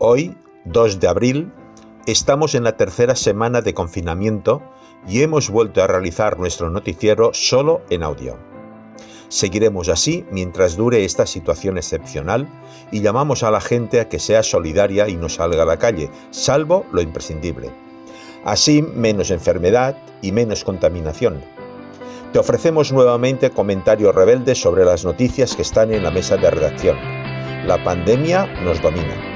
Hoy, 2 de abril, estamos en la tercera semana de confinamiento y hemos vuelto a realizar nuestro noticiero solo en audio. Seguiremos así mientras dure esta situación excepcional y llamamos a la gente a que sea solidaria y no salga a la calle, salvo lo imprescindible. Así, menos enfermedad y menos contaminación. Te ofrecemos nuevamente comentarios rebeldes sobre las noticias que están en la mesa de redacción. La pandemia nos domina.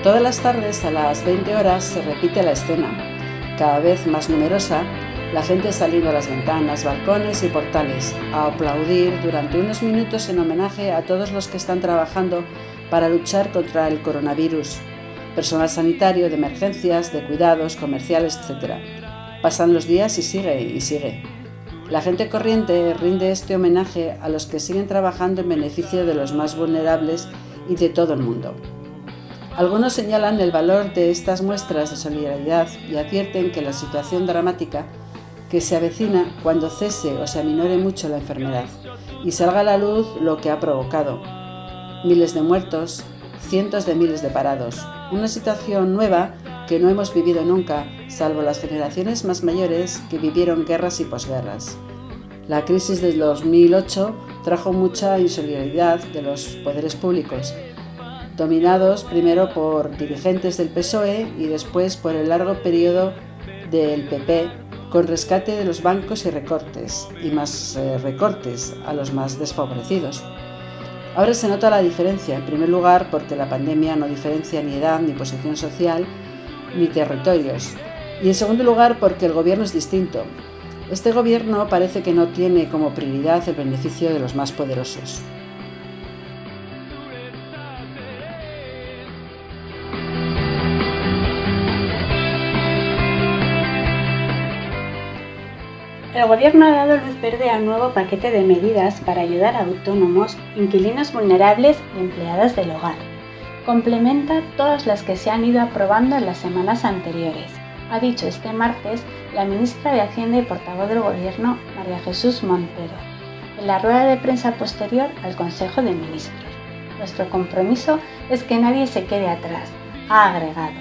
Todas las tardes a las 20 horas se repite la escena, cada vez más numerosa, la gente saliendo a las ventanas, balcones y portales a aplaudir durante unos minutos en homenaje a todos los que están trabajando para luchar contra el coronavirus, personal sanitario, de emergencias, de cuidados, comerciales, etc. Pasan los días y sigue. La gente corriente rinde este homenaje a los que siguen trabajando en beneficio de los más vulnerables y de todo el mundo. Algunos señalan el valor de estas muestras de solidaridad y advierten que la situación dramática que se avecina cuando cese o se aminore mucho la enfermedad y salga a la luz lo que ha provocado. Miles de muertos, cientos de miles de parados, una situación nueva que no hemos vivido nunca, salvo las generaciones más mayores que vivieron guerras y posguerras. La crisis del 2008 trajo mucha insolidaridad de los poderes públicos, dominados primero por dirigentes del PSOE y después por el largo periodo del PP, con rescate de los bancos y recortes, y más recortes a los más desfavorecidos. Ahora se nota la diferencia, en primer lugar porque la pandemia no diferencia ni edad, ni posición social, ni territorios, y en segundo lugar porque el gobierno es distinto. Este gobierno parece que no tiene como prioridad el beneficio de los más poderosos. El Gobierno ha dado luz verde a un nuevo paquete de medidas para ayudar a autónomos, inquilinos vulnerables y empleadas del hogar. Complementa todas las que se han ido aprobando en las semanas anteriores, ha dicho este martes la ministra de Hacienda y portavoz del Gobierno, María Jesús Montero, en la rueda de prensa posterior al Consejo de Ministros. Nuestro compromiso es que nadie se quede atrás, ha agregado.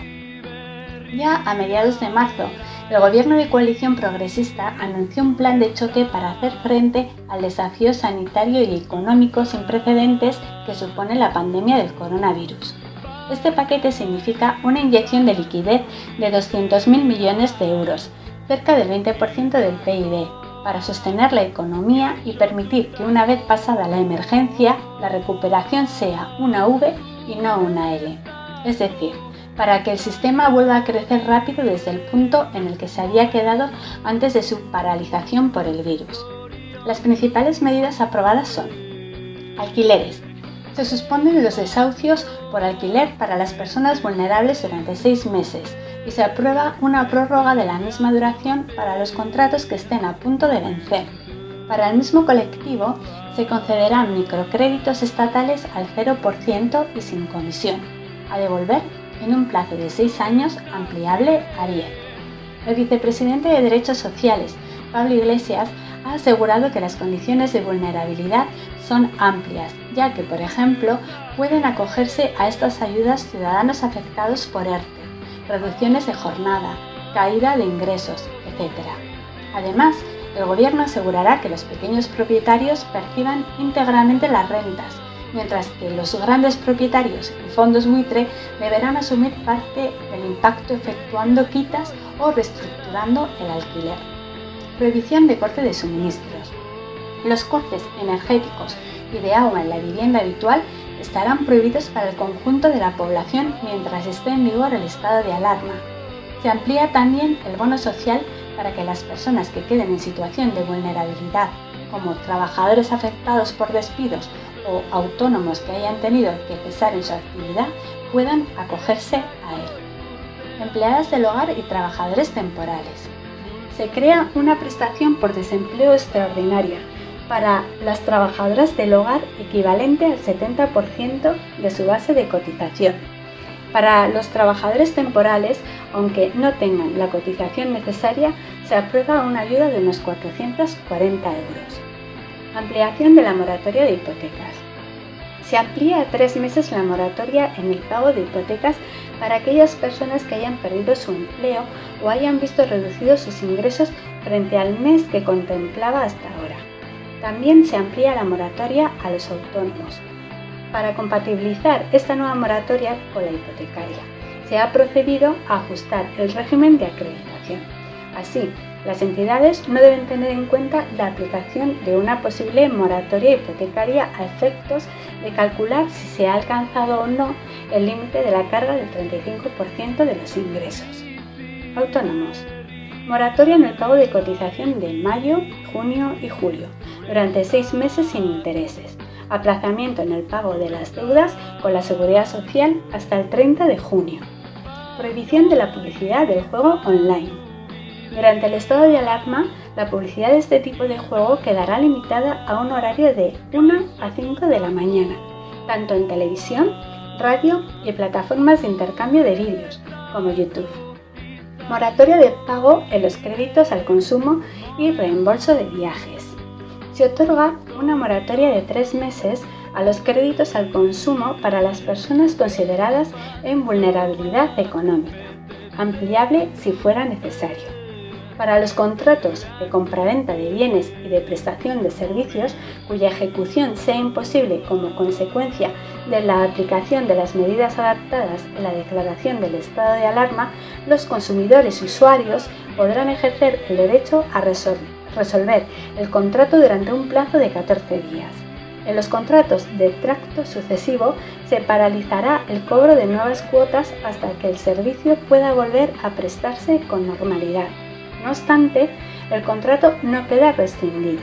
Ya a mediados de marzo, el Gobierno de Coalición Progresista anunció un plan de choque para hacer frente al desafío sanitario y económico sin precedentes que supone la pandemia del coronavirus. Este paquete significa una inyección de liquidez de 200.000 millones de euros, cerca del 20% del PIB, para sostener la economía y permitir que una vez pasada la emergencia, la recuperación sea una V y no una L. Es decir, para que el sistema vuelva a crecer rápido desde el punto en el que se había quedado antes de su paralización por el virus. Las principales medidas aprobadas son: alquileres. Se suspenden los desahucios por alquiler para las personas vulnerables durante 6 meses y se aprueba una prórroga de la misma duración para los contratos que estén a punto de vencer. Para el mismo colectivo se concederán microcréditos estatales al 0% y sin comisión, a devolver en un plazo de 6 años ampliable a 10. El vicepresidente de Derechos Sociales, Pablo Iglesias, ha asegurado que las condiciones de vulnerabilidad son amplias, ya que, por ejemplo, pueden acogerse a estas ayudas ciudadanos afectados por ERTE, reducciones de jornada, caída de ingresos, etc. Además, el Gobierno asegurará que los pequeños propietarios perciban íntegramente las rentas, mientras que los grandes propietarios y fondos buitre deberán asumir parte del impacto efectuando quitas o reestructurando el alquiler. Prohibición de corte de suministros. Los cortes energéticos y de agua en la vivienda habitual estarán prohibidos para el conjunto de la población mientras esté en vigor el estado de alarma. Se amplía también el bono social para que las personas que queden en situación de vulnerabilidad, como trabajadores afectados por despidos o autónomos que hayan tenido que cesar en su actividad, puedan acogerse a él. Empleadas del hogar y trabajadores temporales. Se crea una prestación por desempleo extraordinaria para las trabajadoras del hogar equivalente al 70% de su base de cotización. Para los trabajadores temporales, aunque no tengan la cotización necesaria, se aprueba una ayuda de unos 440 euros. Ampliación de la moratoria de hipotecas. Se amplía a 3 meses la moratoria en el pago de hipotecas para aquellas personas que hayan perdido su empleo o hayan visto reducidos sus ingresos frente al mes que contemplaba hasta ahora. También se amplía la moratoria a los autónomos. Para compatibilizar esta nueva moratoria con la hipotecaria, se ha procedido a ajustar el régimen de acreditación. Así, las entidades no deben tener en cuenta la aplicación de una posible moratoria hipotecaria a efectos de calcular si se ha alcanzado o no el límite de la carga del 35% de los ingresos. Autónomos. Moratoria en el pago de cotización de mayo, junio y julio, durante 6 meses sin intereses. Aplazamiento en el pago de las deudas con la Seguridad Social hasta el 30 de junio. Prohibición de la publicidad del juego online. Durante el estado de alarma, la publicidad de este tipo de juego quedará limitada a un horario de 1 a 5 de la mañana, tanto en televisión, radio y plataformas de intercambio de vídeos, como YouTube. Moratoria de pago en los créditos al consumo y reembolso de viajes. Se otorga una moratoria de 3 meses a los créditos al consumo para las personas consideradas en vulnerabilidad económica, ampliable si fuera necesario. Para los contratos de compraventa de bienes y de prestación de servicios cuya ejecución sea imposible como consecuencia de la aplicación de las medidas adaptadas en la declaración del estado de alarma, los consumidores y usuarios podrán ejercer el derecho a resolver el contrato durante un plazo de 14 días. En los contratos de tracto sucesivo se paralizará el cobro de nuevas cuotas hasta que el servicio pueda volver a prestarse con normalidad. No obstante, el contrato no queda rescindido.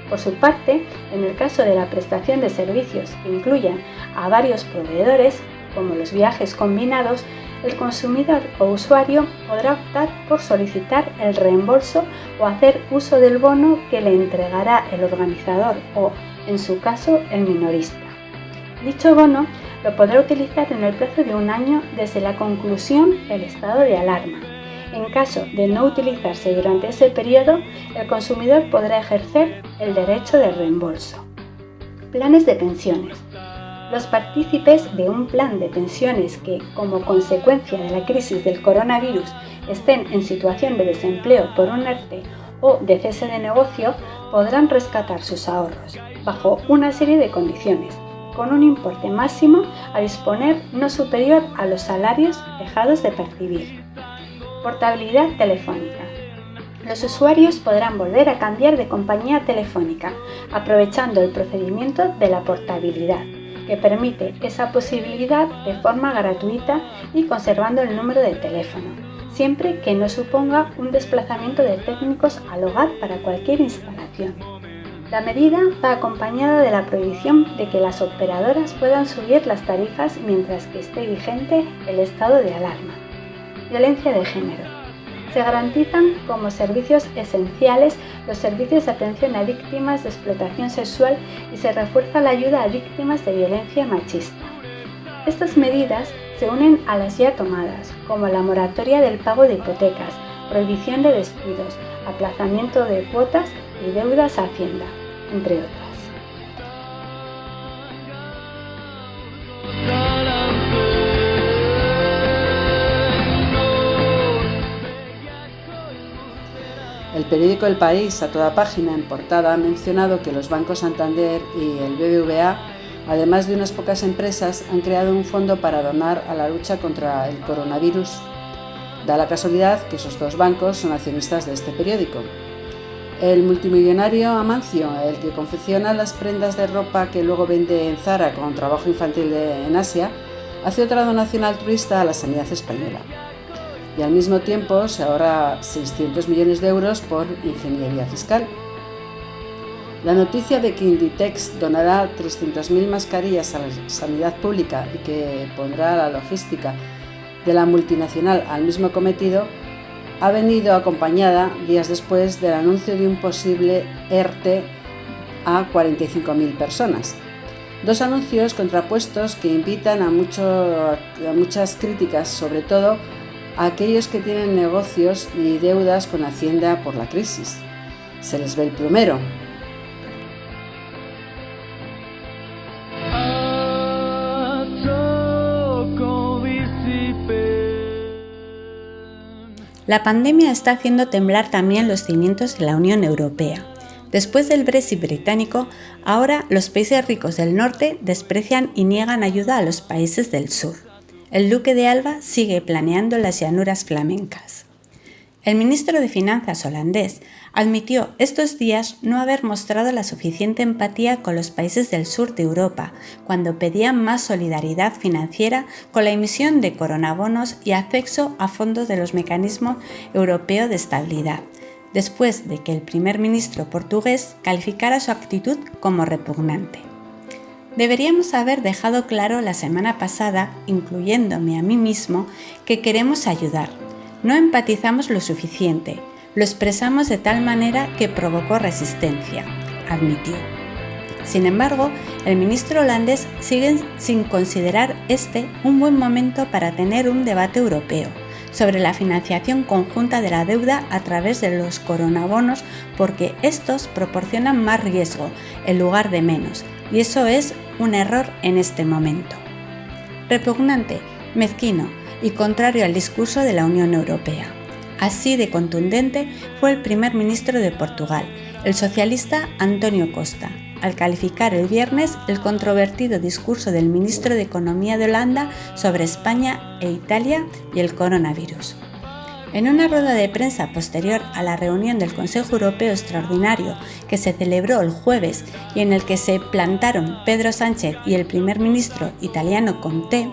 Por su parte, en el caso de la prestación de servicios que incluyan a varios proveedores, como los viajes combinados, el consumidor o usuario podrá optar por solicitar el reembolso o hacer uso del bono que le entregará el organizador o, en su caso, el minorista. Dicho bono lo podrá utilizar en el plazo de 1 año desde la conclusión del estado de alarma. En caso de no utilizarse durante ese periodo, el consumidor podrá ejercer el derecho de reembolso. Planes de pensiones. Los partícipes de un plan de pensiones que, como consecuencia de la crisis del coronavirus, estén en situación de desempleo por un ERTE o de cese de negocio, podrán rescatar sus ahorros, bajo una serie de condiciones, con un importe máximo a disponer no superior a los salarios dejados de percibir. Portabilidad telefónica. Los usuarios podrán volver a cambiar de compañía telefónica, aprovechando el procedimiento de la portabilidad, que permite esa posibilidad de forma gratuita y conservando el número de teléfono, siempre que no suponga un desplazamiento de técnicos al hogar para cualquier instalación. La medida va acompañada de la prohibición de que las operadoras puedan subir las tarifas mientras que esté vigente el estado de alarma. Violencia de género. Se garantizan como servicios esenciales los servicios de atención a víctimas de explotación sexual y se refuerza la ayuda a víctimas de violencia machista. Estas medidas se unen a las ya tomadas, como la moratoria del pago de hipotecas, prohibición de despidos, aplazamiento de cuotas y deudas a Hacienda, entre otras. El periódico El País, a toda página en portada, ha mencionado que los bancos Santander y el BBVA, además de unas pocas empresas, han creado un fondo para donar a la lucha contra el coronavirus. Da la casualidad que esos 2 bancos son accionistas de este periódico. El multimillonario Amancio, el que confecciona las prendas de ropa que luego vende en Zara con trabajo infantil en Asia, hace otra donación altruista a la sanidad española. Y al mismo tiempo se ahorra 600 millones de euros por ingeniería fiscal. La noticia de que Inditex donará 300.000 mascarillas a la sanidad pública y que pondrá la logística de la multinacional al mismo cometido ha venido acompañada días después del anuncio de un posible ERTE a 45.000 personas. Dos anuncios contrapuestos que invitan a muchas críticas, sobre todo a aquellos que tienen negocios y deudas con Hacienda por la crisis. Se les ve el plumero. La pandemia está haciendo temblar también los cimientos de la Unión Europea. Después del Brexit británico, ahora los países ricos del norte desprecian y niegan ayuda a los países del sur. El duque de Alba sigue planeando las llanuras flamencas. El ministro de Finanzas holandés admitió estos días no haber mostrado la suficiente empatía con los países del sur de Europa cuando pedían más solidaridad financiera con la emisión de coronabonos y acceso a fondos de los mecanismos europeos de estabilidad, después de que el primer ministro portugués calificara su actitud como repugnante. Deberíamos haber dejado claro la semana pasada, incluyéndome a mí mismo, que queremos ayudar. No empatizamos lo suficiente, lo expresamos de tal manera que provocó resistencia, admitió. Sin embargo, el ministro holandés sigue sin considerar un buen momento para tener un debate europeo sobre la financiación conjunta de la deuda a través de los coronabonos, porque estos proporcionan más riesgo en lugar de menos, y eso es un error en este momento. Repugnante, mezquino y contrario al discurso de la Unión Europea. Así de contundente fue el primer ministro de Portugal, el socialista António Costa, al calificar el viernes el controvertido discurso del ministro de Economía de Holanda sobre España e Italia y el coronavirus. En una rueda de prensa posterior a la reunión del Consejo Europeo Extraordinario que se celebró el jueves y en el que se plantaron Pedro Sánchez y el primer ministro italiano Conte,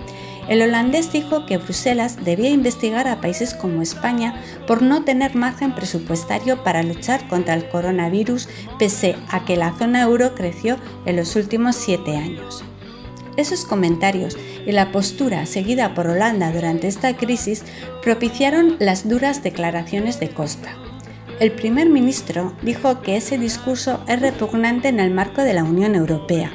el holandés dijo que Bruselas debía investigar a países como España por no tener margen presupuestario para luchar contra el coronavirus, pese a que la zona euro creció en los últimos 7 años. Esos comentarios y la postura seguida por Holanda durante esta crisis propiciaron las duras declaraciones de Costa. El primer ministro dijo que ese discurso es repugnante en el marco de la Unión Europea.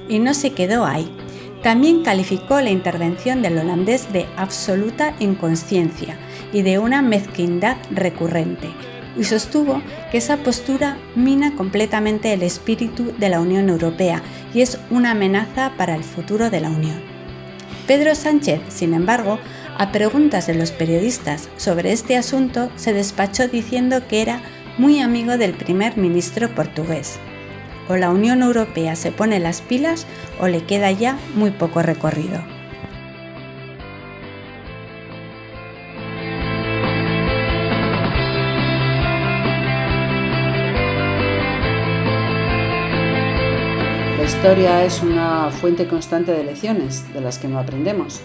Y no se quedó ahí. También calificó la intervención del holandés de absoluta inconsciencia y de una mezquindad recurrente, y sostuvo que esa postura mina completamente el espíritu de la Unión Europea y es una amenaza para el futuro de la Unión. Pedro Sánchez, sin embargo, a preguntas de los periodistas sobre este asunto, se despachó diciendo que era muy amigo del primer ministro portugués. O la Unión Europea se pone las pilas o le queda ya muy poco recorrido. La historia es una fuente constante de lecciones de las que no aprendemos.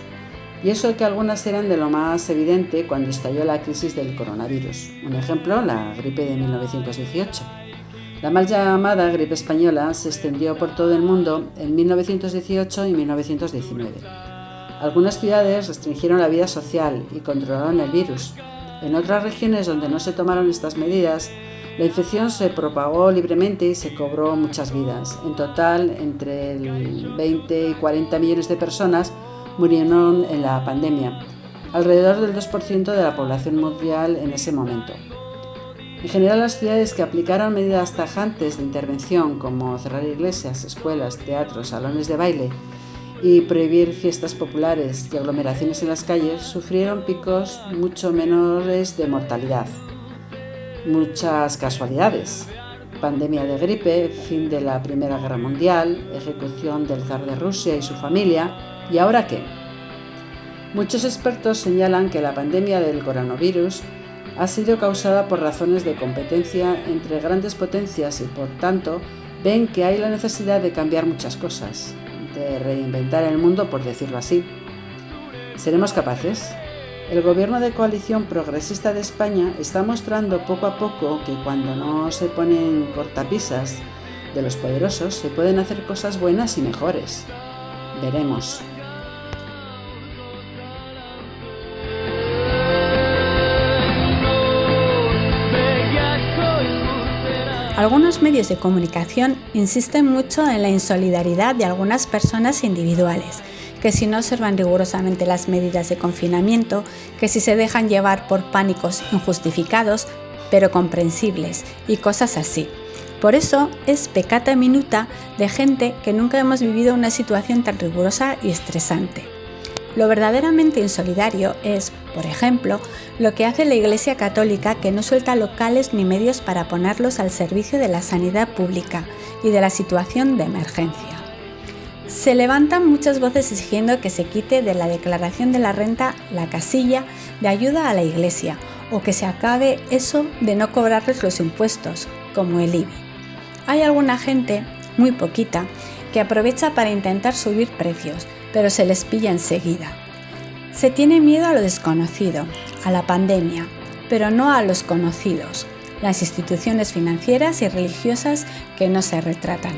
Y eso que algunas eran de lo más evidente cuando estalló la crisis del coronavirus. Un ejemplo, la gripe de 1918. La mal llamada gripe española se extendió por todo el mundo en 1918 y 1919. Algunas ciudades restringieron la vida social y controlaron el virus. En otras regiones donde no se tomaron estas medidas, la infección se propagó libremente y se cobró muchas vidas. En total, entre el 20 y 40 millones de personas murieron en la pandemia, alrededor del 2% de la población mundial en ese momento. En general, las ciudades que aplicaron medidas tajantes de intervención, como cerrar iglesias, escuelas, teatros, salones de baile y prohibir fiestas populares y aglomeraciones en las calles, sufrieron picos mucho menores de mortalidad. Muchas casualidades: pandemia de gripe, fin de la Primera Guerra Mundial, ejecución del zar de Rusia y su familia. ¿Y ahora qué? Muchos expertos señalan que la pandemia del coronavirus ha sido causada por razones de competencia entre grandes potencias y, por tanto, ven que hay la necesidad de cambiar muchas cosas, de reinventar el mundo, por decirlo así. ¿Seremos capaces? El gobierno de coalición progresista de España está mostrando poco a poco que cuando no se ponen cortapisas de los poderosos, se pueden hacer cosas buenas y mejores. Veremos. Algunos medios de comunicación insisten mucho en la insolidaridad de algunas personas individuales, que si no observan rigurosamente las medidas de confinamiento, que si se dejan llevar por pánicos injustificados, pero comprensibles, y cosas así. Por eso es peccata minuta de gente que nunca hemos vivido una situación tan rigurosa y estresante. Lo verdaderamente insolidario es, por ejemplo, lo que hace la Iglesia Católica, que no suelta locales ni medios para ponerlos al servicio de la sanidad pública y de la situación de emergencia. Se levantan muchas voces exigiendo que se quite de la declaración de la renta la casilla de ayuda a la Iglesia, o que se acabe eso de no cobrarles los impuestos, como el IBI. Hay alguna gente, muy poquita, que aprovecha para intentar subir precios, pero se les pilla enseguida. Se tiene miedo a lo desconocido, a la pandemia, pero no a los conocidos, las instituciones financieras y religiosas que no se retratan.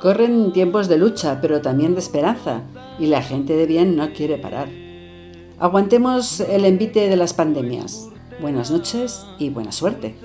Corren tiempos de lucha, pero también de esperanza, y la gente de bien no quiere parar. Aguantemos el envite de las pandemias. Buenas noches y buena suerte.